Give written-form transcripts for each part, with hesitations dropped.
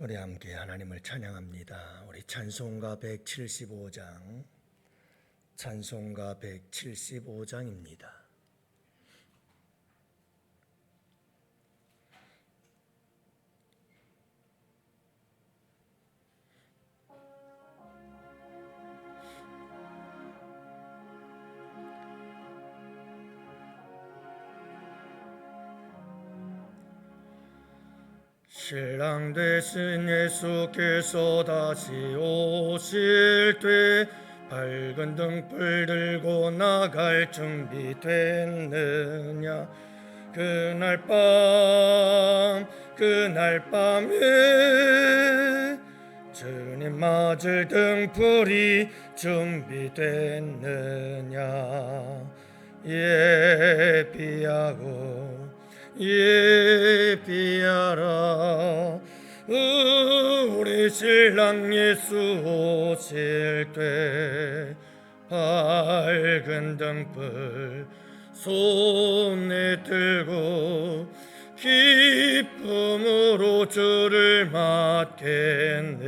우리 함께 하나님을 찬양합니다. 우리 찬송가 175장, 찬송가 175장입니다. 신랑 되신 예수께서 다시 오실 때 밝은 등불 들고 나갈 준비 됐느냐. 그날 밤에 주님 맞을 등불이 준비됐느냐. 예비하라. 우리 신랑 예수 오실 때 밝은 등불 손에 들고 기쁨으로 주를 맞겠네.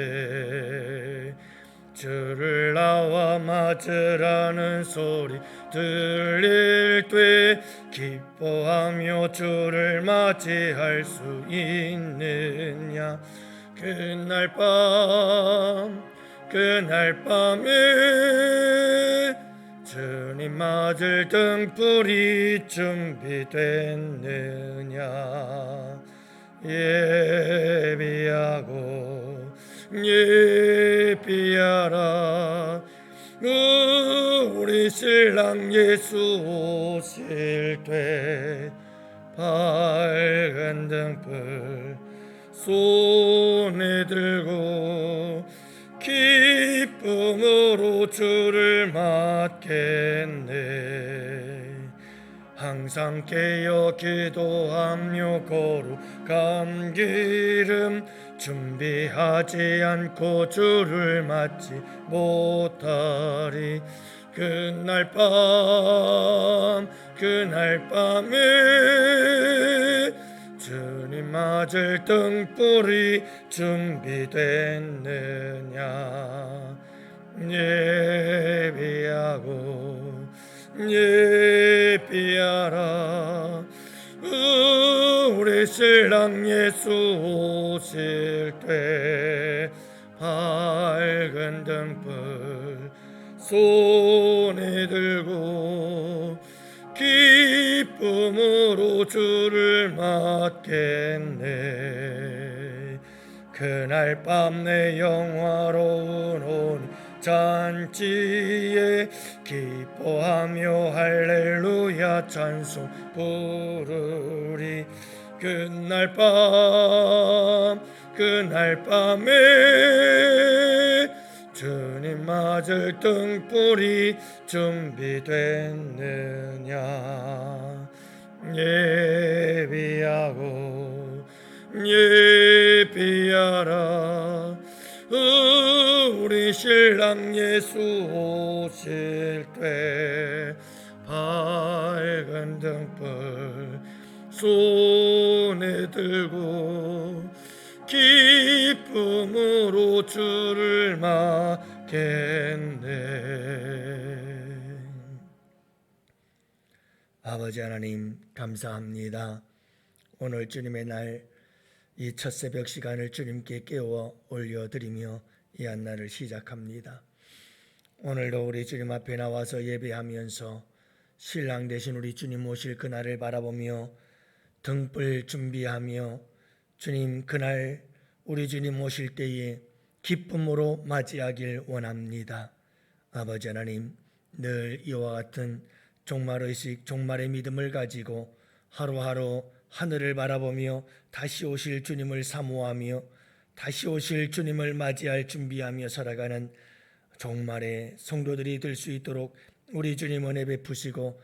주를 나와 맞으라는 소리 들릴 때 기뻐하며 주를 맞이할 수 있느냐. 그날 밤에 주님 맞을 등불이 준비됐느냐. 예비하라. 우리 신랑 예수 오실 때 밝은 등불 손에 들고 기쁨으로 주를 맞겠네. 항상 깨어 기도하며 거룩한 기름 준비하지 않고 주를 맞지 못하리. 그날 밤에 주님 맞을 등불이 준비됐느냐. 예비하라. 우리 신랑 예수 오실 때 밝은 등불 손에 들고 기쁨으로 주를 맞겠네. 그날 밤 내 영화로운 온 잔치에 기뻐하며 할렐루야 찬송 부르리. 그날 밤에 주님 맞을 등불이 준비됐느냐. 예비하라. 우리 신랑 예수 오실 때 밝은 등불 손에 들고 기쁨으로 주를 맞겠네. 아버지 하나님 감사합니다. 오늘 주님의 날 이 첫 새벽 시간을 주님께 깨워 올려드리며 이 한날을 시작합니다. 오늘도 우리 주님 앞에 나와서 예배하면서 신랑 되신 우리 주님 오실 그날을 바라보며 등불 준비하며 주님 그날 우리 주님 오실 때에 기쁨으로 맞이하길 원합니다. 아버지 하나님, 늘 이와 같은 종말의식, 종말의 믿음을 가지고 하루하루 하늘을 바라보며 다시 오실 주님을 사모하며 다시 오실 주님을 맞이할 준비하며 살아가는 종말의 성도들이 될 수 있도록 우리 주님 은혜 베푸시고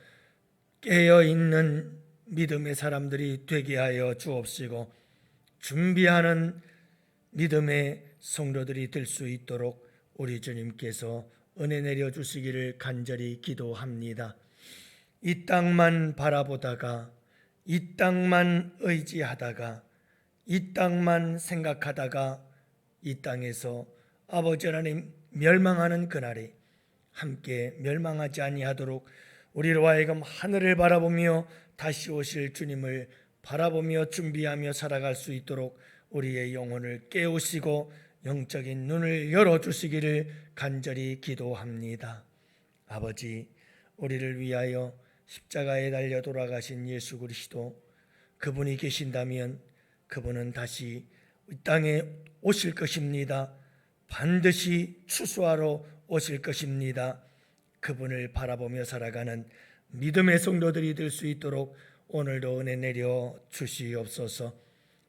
깨어있는 믿음의 사람들이 되게 하여 주옵시고 준비하는 믿음의 성도들이 될 수 있도록 우리 주님께서 은혜 내려주시기를 간절히 기도합니다. 이 땅만 바라보다가 이 땅만 의지하다가 이 땅만 생각하다가 이 땅에서 아버지 하나님 멸망하는 그날에 함께 멸망하지 아니하도록 우리로 하여금 하늘을 바라보며 다시 오실 주님을 바라보며 준비하며 살아갈 수 있도록 우리의 영혼을 깨우시고 영적인 눈을 열어주시기를 간절히 기도합니다. 아버지, 우리를 위하여 십자가에 달려 돌아가신 예수 그리스도, 그분이 계신다면 그분은 다시 이 땅에 오실 것입니다. 반드시 추수하러 오실 것입니다. 그분을 바라보며 살아가는 믿음의 성도들이 될 수 있도록 오늘도 은혜 내려 주시옵소서.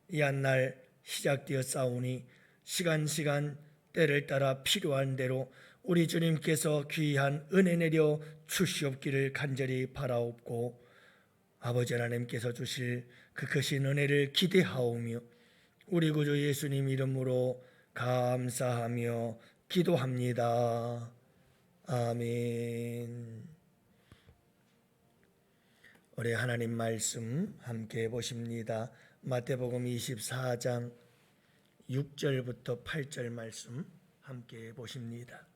이 한 날 시작되어 싸우니 시간 때를 따라 필요한 대로 우리 주님께서 귀한 은혜 내려 주시옵기를 간절히 바라옵고, 아버지 하나님께서 주실 그 크신 은혜를 기대하오며 우리 구주 예수님 이름으로 감사하며 기도합니다. 아멘. 우리 하나님 말씀 함께 보십니다. 마태복음 24장 6절부터 8절 말씀 함께 보십니다.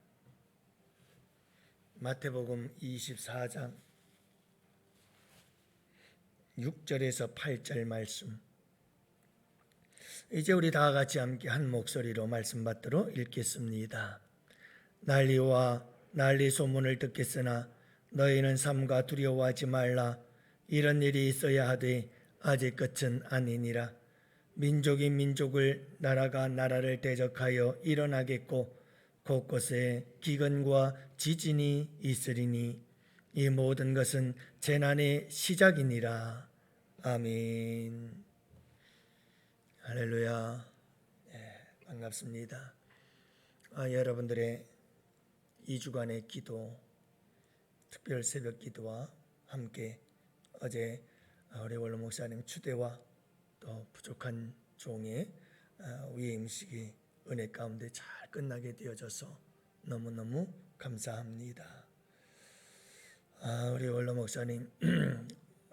마태복음 24장 6절에서 8절 말씀. 이제 우리 다 같이 함께 한 목소리로 말씀 받들어 읽겠습니다. 난리와 난리 소문을 듣겠으나 너희는 삼가 두려워하지 말라. 이런 일이 있어야 하되 아직 끝은 아니니라. 민족이 민족을, 나라가 나라를 대적하여 일어나겠고 곳곳에 기근과 지진이 있으리니 이 모든 것은 재난의 시작이니라. 아멘. 할렐루야. 반갑습니다. 여러분들의 2주간의 기도, 특별 새벽 기도와 함께 어제 우리 원로 목사님 추대와 또 부족한 종의 위임식이 은혜 가운데 잘 끝나게 되어져서 너무너무 감사합니다. 우리 원로 목사님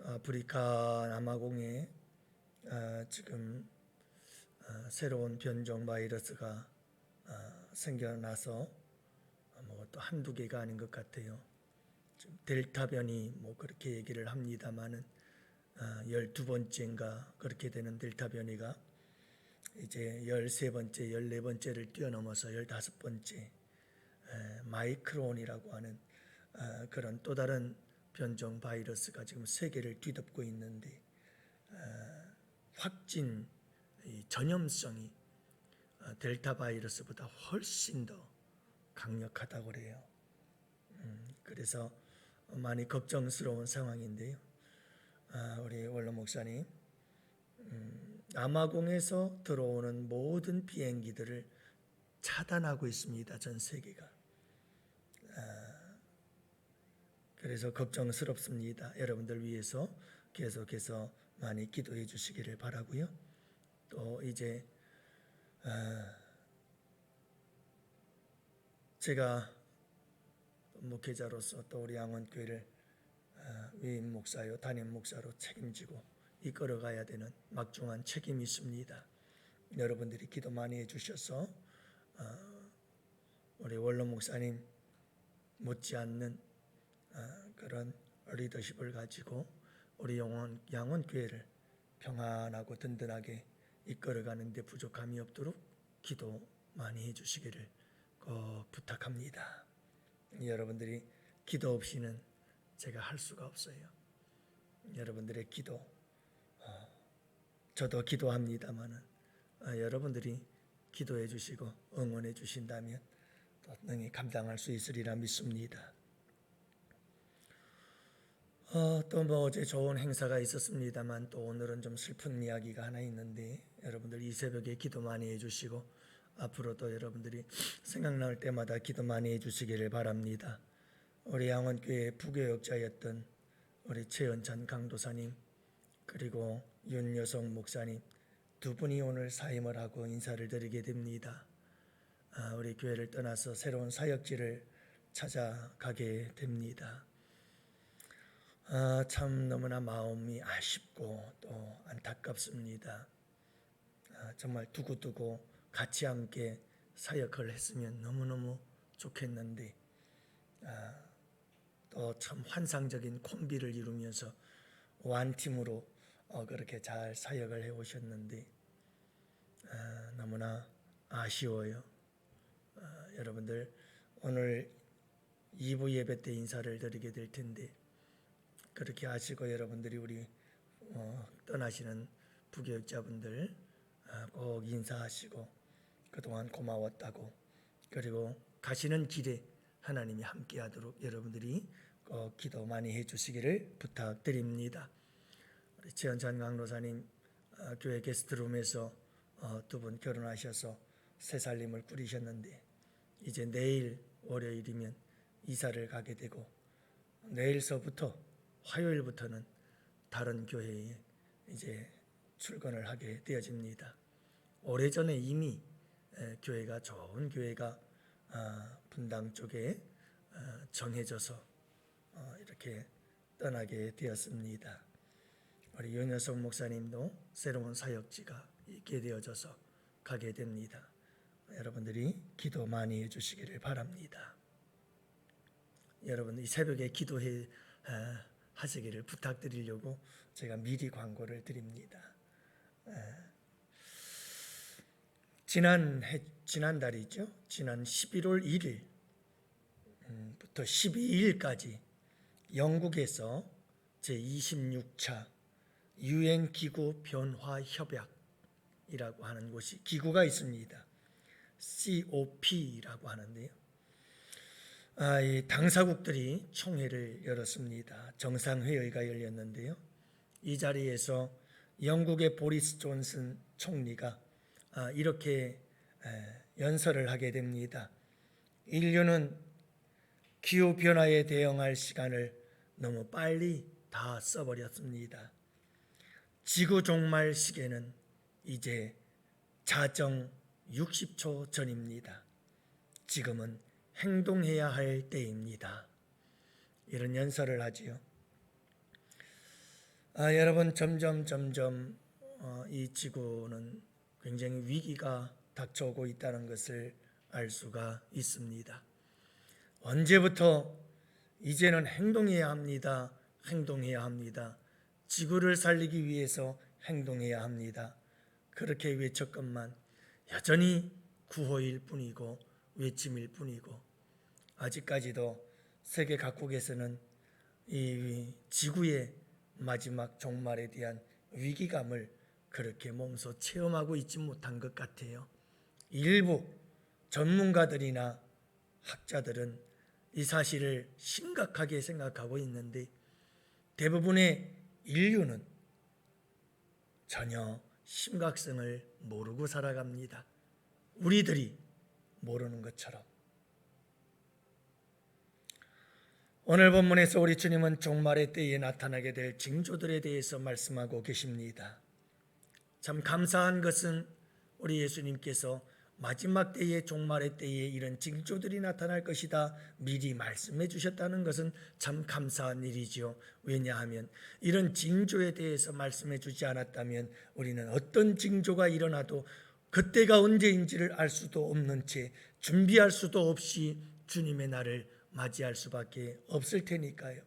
아프리카 남아공에 지금 새로운 변종 바이러스가 생겨나서 또 한두 개가 아닌 것 같아요. 델타 변이 그렇게 얘기를 합니다마는 12번째인가 그렇게 되는 델타 변이가 이제 13번째, 14번째를 뛰어넘어서 15번째 마이크론이라고 하는 그런 또 다른 변종 바이러스가 지금 세계를 뒤덮고 있는데 확진 전염성이 델타 바이러스보다 훨씬 더 강력하다고 그래요. 그래서 많이 걱정스러운 상황인데요. 우리 원로 목사님 남아공에서 들어오는 모든 비행기들을 차단하고 있습니다. 전 세계가. 그래서 걱정스럽습니다. 여러분들 위해서 계속해서 많이 기도해 주시기를 바라고요. 또 이제 제가 목회자로서 또 우리 양원교회를 위임 목사요 담임 목사로 책임지고 이끌어가야 되는 막중한 책임이 있습니다. 여러분들이 기도 많이 해주셔서 우리 원로 목사님 못지않는 그런 리더십을 가지고 우리 양원교회를 평안하고 든든하게 이끌어가는 데 부족함이 없도록 기도 많이 해주시기를 꼭 부탁합니다. 여러분들이 기도 없이는 제가 할 수가 없어요. 여러분들의 기도, 저도 기도합니다마는 여러분들이 기도해 주시고 응원해 주신다면 또 능히 감당할 수 있으리라 믿습니다. 또 어제 좋은 행사가 있었습니다만 또 오늘은 좀 슬픈 이야기가 하나 있는데 여러분들 이 새벽에 기도 많이 해주시고 앞으로도 여러분들이 생각날 때마다 기도 많이 해주시기를 바랍니다. 우리 양원교회 부교역자였던 우리 최은찬 강도사님 그리고 윤여성 목사님 두 분이 오늘 사임을 하고 인사를 드리게 됩니다. 우리 교회를 떠나서 새로운 사역지를 찾아가게 됩니다. 참 너무나 마음이 아쉽고 또 안타깝습니다. 정말 두고두고 같이 함께 사역을 했으면 너무너무 좋겠는데 또 참 환상적인 콤비를 이루면서 완팀으로 그렇게 잘 사역을 해오셨는데 너무나 아쉬워요. 여러분들 오늘 2부 예배 때 인사를 드리게 될 텐데 그렇게 하시고 여러분들이 우리 떠나시는 부교육자분들 꼭 인사하시고 그동안 고마웠다고, 그리고 가시는 길에 하나님이 함께하도록 여러분들이 꼭 기도 많이 해주시기를 부탁드립니다. 우리 최현찬 강로사님 교회 게스트룸에서 두 분 결혼하셔서 새 살림을 꾸리셨는데 이제 내일 월요일이면 이사를 가게 되고 내일서부터 화요일부터는 다른 교회에 이제 출근을 하게 되어집니다. 오래전에 이미 교회가 좋은 교회가 분당 쪽에 정해져서 이렇게 떠나게 되었습니다. 우리 윤여성 목사님도 새로운 사역지가 있게 되어져서 가게 됩니다. 여러분들이 기도 많이 해주시기를 바랍니다. 여러분 이 새벽에 기도해 하시기를 부탁드리려고 제가 미리 광고를 드립니다. 지난달이죠. 지난 11월 1일부터 12일까지 영국에서 제26차 유엔기구 변화협약이라고 하는 곳이 기구가 있습니다. COP라고 하는데요. 이 당사국들이 총회를 열었습니다. 정상회의가 열렸는데요. 이 자리에서 영국의 보리스 존슨 총리가 이렇게 연설을 하게 됩니다. 인류는 기후변화에 대응할 시간을 너무 빨리 다 써버렸습니다. 지구 종말 시계는 이제 자정 60초 전입니다. 지금은 행동해야 할 때입니다. 이런 연설을 하지요. 여러분 점점 이 지구는 굉장히 위기가 닥쳐오고 있다는 것을 알 수가 있습니다. 언제부터 이제는 행동해야 합니다. 행동해야 합니다. 지구를 살리기 위해서 행동해야 합니다. 그렇게 외쳤건만 여전히 구호일 뿐이고 외침일 뿐이고 아직까지도 세계 각국에서는 이 지구의 마지막 종말에 대한 위기감을 그렇게 몸소 체험하고 있지 못한 것 같아요. 일부 전문가들이나 학자들은 이 사실을 심각하게 생각하고 있는데 대부분의 인류는 전혀 심각성을 모르고 살아갑니다. 우리들이 모르는 것처럼. 오늘 본문에서 우리 주님은 종말의 때에 나타나게 될 징조들에 대해서 말씀하고 계십니다. 참 감사한 것은 우리 예수님께서 마지막 때에 종말의 때에 이런 징조들이 나타날 것이다 미리 말씀해 주셨다는 것은 참 감사한 일이지요. 왜냐하면 이런 징조에 대해서 말씀해 주지 않았다면 우리는 어떤 징조가 일어나도 그때가 언제인지를 알 수도 없는 채 준비할 수도 없이 주님의 날을 맞이할 수밖에 없을 테니까요.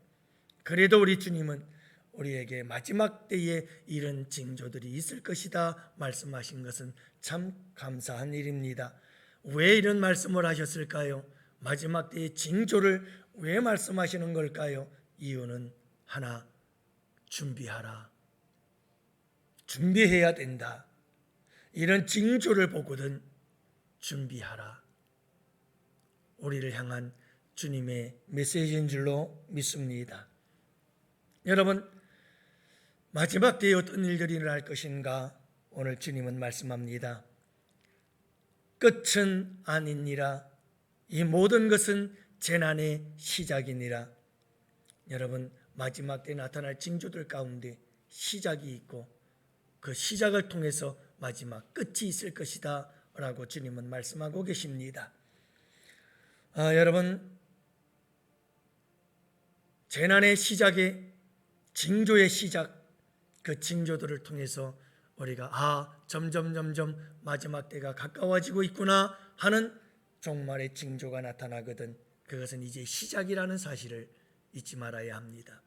그래도 우리 주님은 우리에게 마지막 때에 이런 징조들이 있을 것이다 말씀하신 것은 참 감사한 일입니다. 왜 이런 말씀을 하셨을까요? 마지막 때의 징조를 왜 말씀하시는 걸까요? 이유는 하나, 준비하라. 준비해야 된다. 이런 징조를 보거든 준비하라. 우리를 향한 주님의 메시지인 줄로 믿습니다. 여러분, 마지막 때에 어떤 일들이 일어날 것인가? 오늘 주님은 말씀합니다. 끝은 아니니라. 이 모든 것은 재난의 시작이니라. 여러분, 마지막 때에 나타날 징조들 가운데 시작이 있고 그 시작을 통해서 마지막 끝이 있을 것이다 라고 주님은 말씀하고 계십니다. 여러분, 재난의 시작에 징조의 시작, 그 징조들을 통해서 우리가 점점 마지막 때가 가까워지고 있구나 하는 종말의 징조가 나타나거든 그것은 이제 시작이라는 사실을 잊지 말아야 합니다.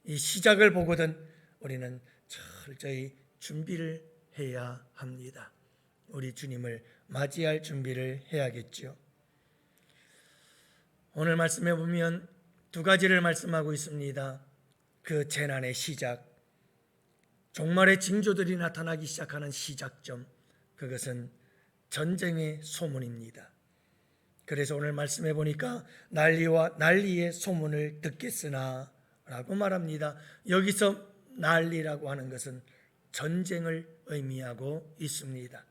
이 시작을 보거든 우리는 철저히 준비를 해야 합니다. 우리 주님을 맞이할 준비를 해야겠죠. 오늘 말씀해 보면 두 가지를 말씀하고 있습니다. 그 재난의 시작, 종말의 징조들이 나타나기 시작하는 시작점, 그것은 전쟁의 소문입니다. 그래서 오늘 말씀해 보니까 난리의 소문을 듣겠으나 라고 말합니다. 여기서 난리라고 하는 것은 전쟁을 의미하고 있습니다.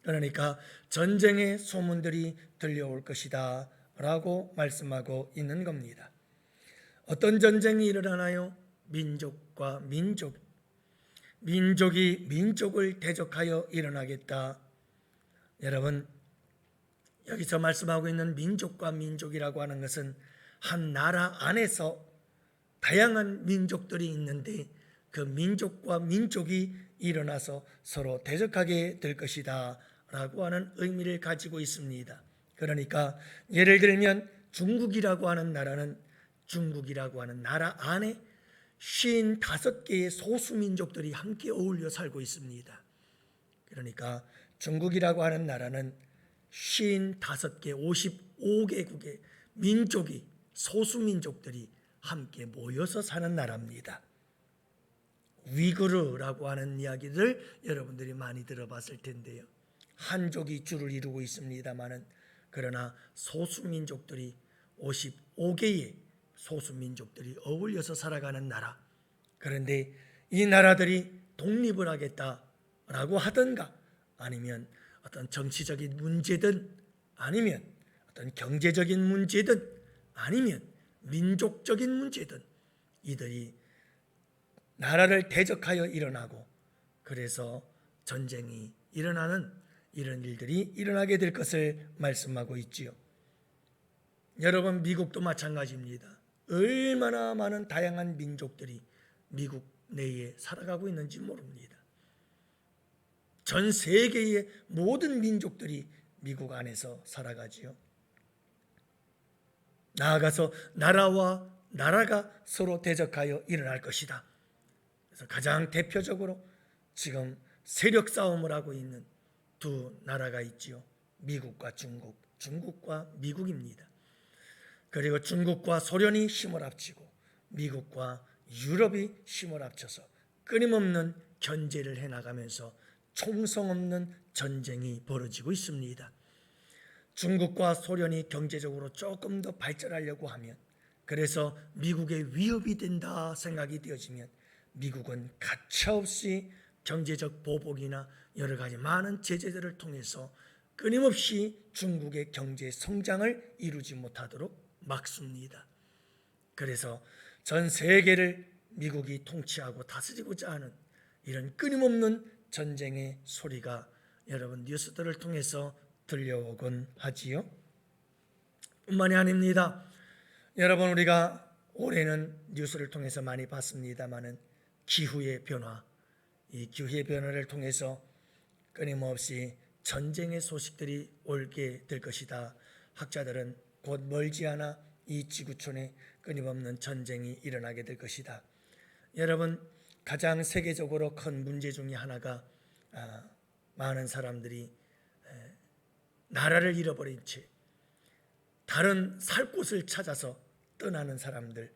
그러니까 전쟁의 소문들이 들려올 것이다 라고 말씀하고 있는 겁니다. 어떤 전쟁이 일어나나요? 민족과 민족이 민족을 대적하여 일어나겠다. 여러분, 여기서 말씀하고 있는 민족과 민족이라고 하는 것은 한 나라 안에서 다양한 민족들이 있는데 그 민족과 민족이 일어나서 서로 대적하게 될 것이다 라고 하는 의미를 가지고 있습니다. 그러니까 예를 들면 중국이라고 하는 나라는 중국이라고 하는 나라 안에 55개의 소수민족들이 함께 어울려 살고 있습니다. 그러니까 중국이라고 하는 나라는 55개, 55개국의 민족이 소수민족들이 함께 모여서 사는 나라입니다. 위구르라고 하는 이야기를 여러분들이 많이 들어봤을 텐데요. 한족이 주를 이루고 있습니다마는 그러나 소수민족들이 55개의 소수민족들이 어울려서 살아가는 나라. 그런데 이 나라들이 독립을 하겠다라고 하든가 아니면 어떤 정치적인 문제든 아니면 어떤 경제적인 문제든 아니면 민족적인 문제든 이들이 나라를 대적하여 일어나고 그래서 전쟁이 일어나는 이런 일들이 일어나게 될 것을 말씀하고 있지요. 여러분, 미국도 마찬가지입니다. 얼마나 많은 다양한 민족들이 미국 내에 살아가고 있는지 모릅니다. 전 세계의 모든 민족들이 미국 안에서 살아가지요. 나아가서 나라와 나라가 서로 대적하여 일어날 것이다. 그래서 가장 대표적으로 지금 세력 싸움을 하고 있는 두 나라가 있지요. 미국과 중국, 중국과 미국입니다. 그리고 중국과 소련이 힘을 합치고 미국과 유럽이 힘을 합쳐서 끊임없는 견제를 해나가면서 총성 없는 전쟁이 벌어지고 있습니다. 중국과 소련이 경제적으로 조금 더 발전하려고 하면 그래서 미국의 위협이 된다 생각이 되어지면 미국은 가차없이 경제적 보복이나 여러 가지 많은 제재들을 통해서 끊임없이 중국의 경제 성장을 이루지 못하도록 막습니다. 그래서 전 세계를 미국이 통치하고 다스리고자 하는 이런 끊임없는 전쟁의 소리가 여러분 뉴스들을 통해서 들려오곤 하지요. 뿐만이 아닙니다. 여러분, 우리가 올해는 뉴스를 통해서 많이 봤습니다마는 기후의 변화, 이 기후의 변화를 통해서 끊임없이 전쟁의 소식들이 올게 될 것이다. 학자들은 곧 멀지 않아 이 지구촌에 끊임없는 전쟁이 일어나게 될 것이다. 여러분, 가장 세계적으로 큰 문제 중에 하나가 많은 사람들이 나라를 잃어버린 채 다른 살 곳을 찾아서 떠나는 사람들,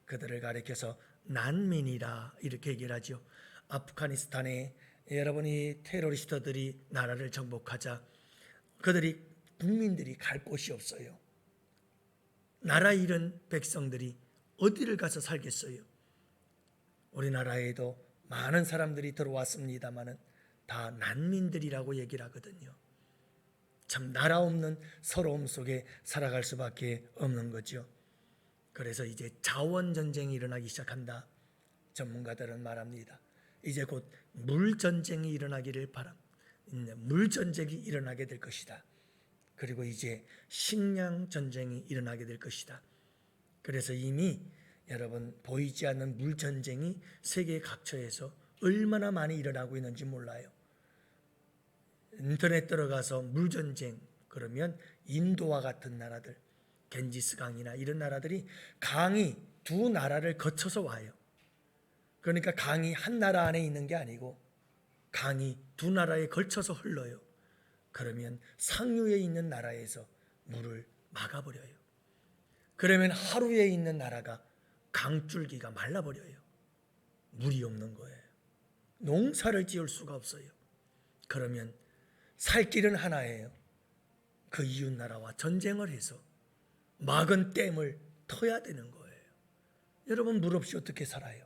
그들을 가리켜서 난민이라 이렇게 얘기를 하죠. 아프가니스탄에 여러분이 테러리스트들이 나라를 정복하자 국민들이 갈 곳이 없어요. 나라 잃은 백성들이 어디를 가서 살겠어요? 우리나라에도 많은 사람들이 들어왔습니다마는 다 난민들이라고 얘기를 하거든요. 참 나라 없는 서러움 속에 살아갈 수밖에 없는 거죠. 그래서 이제 자원 전쟁이 일어나기 시작한다. 전문가들은 말합니다. 이제 곧 물 전쟁이 일어나기를 물 전쟁이 일어나게 될 것이다. 그리고 이제 식량 전쟁이 일어나게 될 것이다. 그래서 이미 여러분 보이지 않는 물 전쟁이 세계 각처에서 얼마나 많이 일어나고 있는지 몰라요. 인터넷 들어가서 물전쟁 그러면 인도와 같은 나라들, 겐지스 강이나 이런 나라들이 강이 두 나라를 거쳐서 와요. 그러니까 강이 한 나라 안에 있는 게 아니고 강이 두 나라에 걸쳐서 흘러요. 그러면 상류에 있는 나라에서 물을 막아버려요. 그러면 하루에 있는 나라가 강줄기가 말라버려요. 물이 없는 거예요. 농사를 지을 수가 없어요. 그러면 살 길은 하나예요. 그 이웃 나라와 전쟁을 해서 막은 댐을 터야 되는 거예요. 여러분, 물 없이 어떻게 살아요?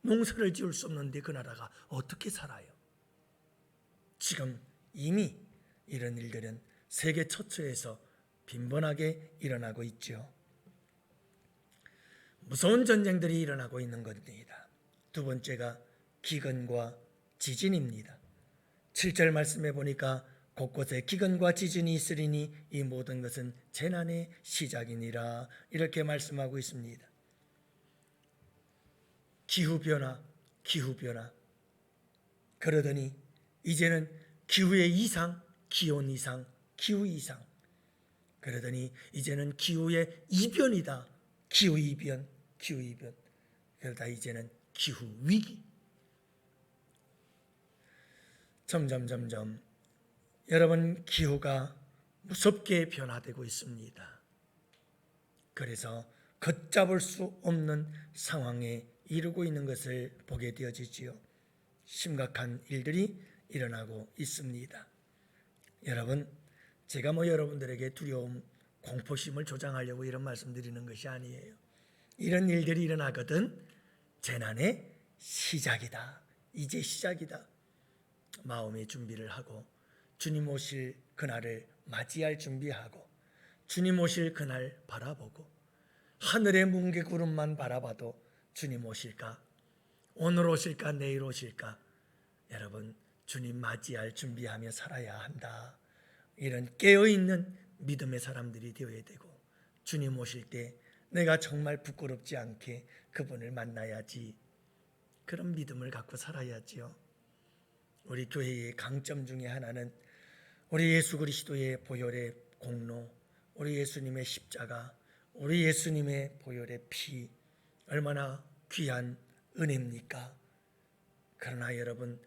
농사를 지을 수 없는데 그 나라가 어떻게 살아요? 지금 이미 이런 일들은 세계 처처에서 빈번하게 일어나고 있죠. 무서운 전쟁들이 일어나고 있는 겁니다. 두 번째가 기근과 지진입니다. 7절 말씀해 보니까 곳곳에 기근과 지진이 있으리니 이 모든 것은 재난의 시작이니라, 이렇게 말씀하고 있습니다. 기후변화. 그러더니 이제는 기후의 이상, 기온 이상, 기후 이상. 그러더니 이제는 기후의 이변이다. 기후 이변. 그러다 이제는 기후 위기. 점점 여러분, 기후가 무섭게 변화되고 있습니다. 그래서 걷잡을 수 없는 상황에 이르고 있는 것을 보게 되어지지요. 심각한 일들이 일어나고 있습니다. 여러분, 제가 여러분들에게 두려움, 공포심을 조장하려고 이런 말씀드리는 것이 아니에요. 이런 일들이 일어나거든 재난의 시작이다. 이제 시작이다. 마음의 준비를 하고 주님 오실 그날을 맞이할 준비하고 주님 오실 그날 바라보고 하늘의 뭉게구름만 바라봐도 주님 오실까? 오늘 오실까? 내일 오실까? 여러분, 주님 맞이할 준비하며 살아야 한다. 이런 깨어있는 믿음의 사람들이 되어야 되고, 주님 오실 때 내가 정말 부끄럽지 않게 그분을 만나야지, 그런 믿음을 갖고 살아야지요. 우리 교회의 강점 중에 하나는 우리 예수 그리스도의 보혈의 공로, 우리 예수님의 십자가, 우리 예수님의 보혈의 피, 얼마나 귀한 은혜입니까? 그러나 여러분,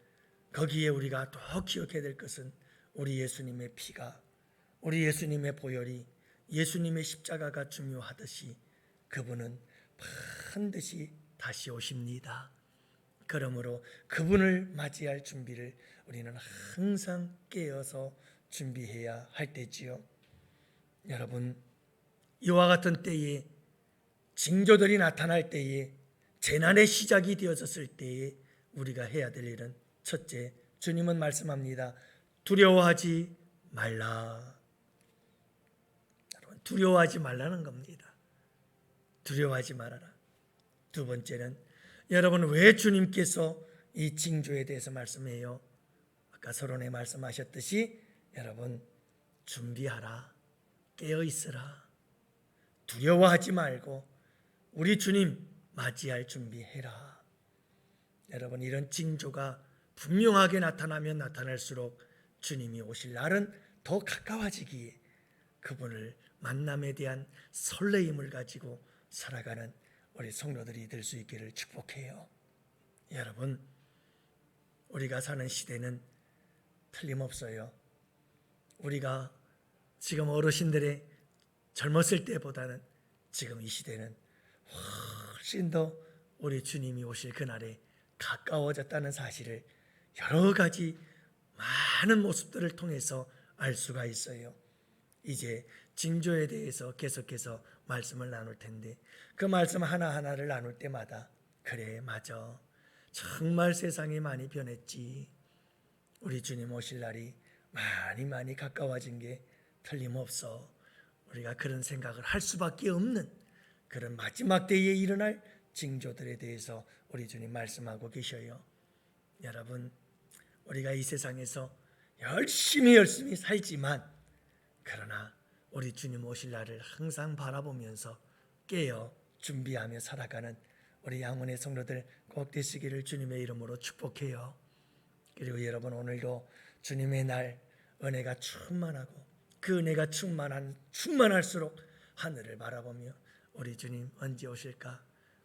거기에 우리가 더 기억해야 될 것은 우리 예수님의 피가, 우리 예수님의 보혈이, 예수님의 십자가가 중요하듯이 그분은 반드시 다시 오십니다. 그러므로 그분을 맞이할 준비를 우리는 항상 깨어서 준비해야 할 때지요. 여러분, 이와 같은 때에, 징조들이 나타날 때에, 재난의 시작이 되어졌을 때에 우리가 해야 될 일은, 첫째, 주님은 말씀합니다. 두려워하지 말라. 여러분, 두려워하지 말라는 겁니다. 두려워하지 말아라. 두 번째는, 여러분, 왜 주님께서 이 징조에 대해서 말씀해요? 아까 서론에 말씀하셨듯이 여러분, 준비하라. 깨어 있으라. 두려워하지 말고 우리 주님 맞이할 준비해라. 여러분, 이런 징조가 분명하게 나타나면 나타날수록 주님이 오실 날은 더 가까워지기에 그분을 만남에 대한 설레임을 가지고 살아가는 우리 성도들이 될 수 있기를 축복해요. 여러분, 우리가 사는 시대는 틀림없어요. 우리가 지금 어르신들의 젊었을 때보다는 지금 이 시대는 훨씬 더 우리 주님이 오실 그날에 가까워졌다는 사실을 여러 가지 많은 모습들을 통해서 알 수가 있어요. 이제 징조에 대해서 계속해서 말씀을 나눌 텐데, 그 말씀 하나하나를 나눌 때마다 그래, 맞아, 정말 세상이 많이 변했지, 우리 주님 오실 날이 많이 가까워진 게 틀림없어, 우리가 그런 생각을 할 수밖에 없는 그런 마지막 때에 일어날 징조들에 대해서 우리 주님 말씀하고 계셔요. 여러분, 우리가 이 세상에서 열심히 살지만, 그러나 우리 주님 오실 날을 항상 바라보면서 깨어 준비하며 살아가는 우리 양원의 성도들 꼭 되시기를 주님의 이름으로 축복해요. 그리고 여러분 오늘도 주님의 날 은혜가 충만하고 그 은혜가 충만할수록 하늘을 바라보며 우리 주님 언제 오실까?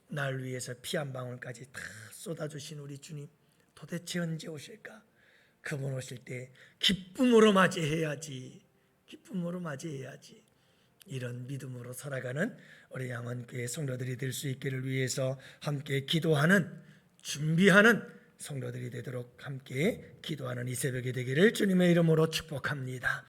날 위해서 피 한 방울까지 다 쏟아주신 우리 주님 도대체 언제 오실까? 그분 오실 때 기쁨으로 맞이해야지. 기쁨으로 맞이해야지. 이런 믿음으로 살아가는 우리 양원교회 성도들이 될 수 있기를 위해서 함께 기도하는 준비하는 성도들이 되도록 함께 기도하는 이 새벽이 되기를 주님의 이름으로 축복합니다.